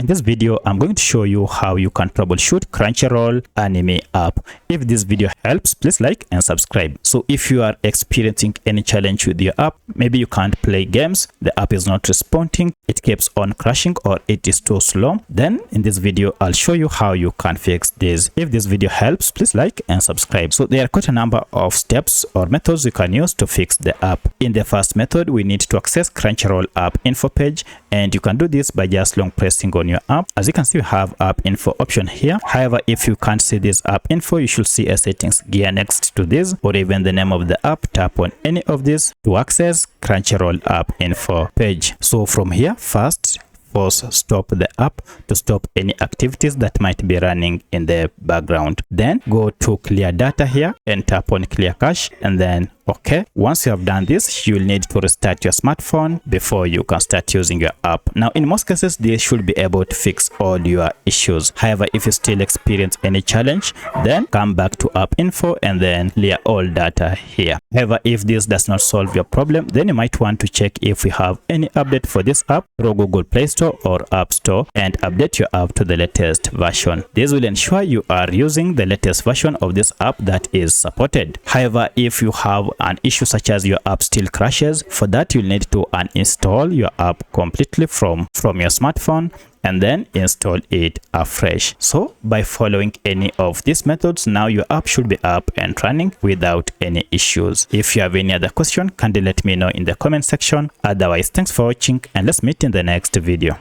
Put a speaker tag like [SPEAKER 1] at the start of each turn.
[SPEAKER 1] In this video, I'm going to show you how you can troubleshoot Crunchyroll anime app. If this video helps, please like and subscribe. So if you are experiencing any challenge with your app, maybe you can't play games, the app is not responding, it keeps on crashing, or it is too slow, then in this video, I'll show you how you can fix this. If this video helps, please like and subscribe. So there are quite a number of steps or methods you can use to fix the app. In the first method, we need to access Crunchyroll app info page, and you can do this by just long pressing on your app. As you can see, we have app info option here. However, if you can't see this app info, you should see a settings gear next to this, or even the name of the app. Tap on any of these to access Crunchyroll app info page. So from here, first force stop the app to stop any activities that might be running in the background. Then go to clear data here and tap on clear cache, and then okay. Once you have done this, you'll need to restart your smartphone before you can start using your app. Now, in most cases, this should be able to fix all your issues. However, if you still experience any challenge, then come back to app info and then clear all data here. However, if this does not solve your problem, then you might want to check if we have any update for this app through Google Play Store or App Store and update your app to the latest version. This will ensure you are using the latest version of this app that is supported. However, if you have an issue such as your app still crashes, for that you'll need to uninstall your app completely from your smartphone and then install it afresh. So by following any of these methods, now your app should be up and running without any issues. If you have any other question, kindly let me know in the comment section. Otherwise, thanks for watching and let's meet in the next video.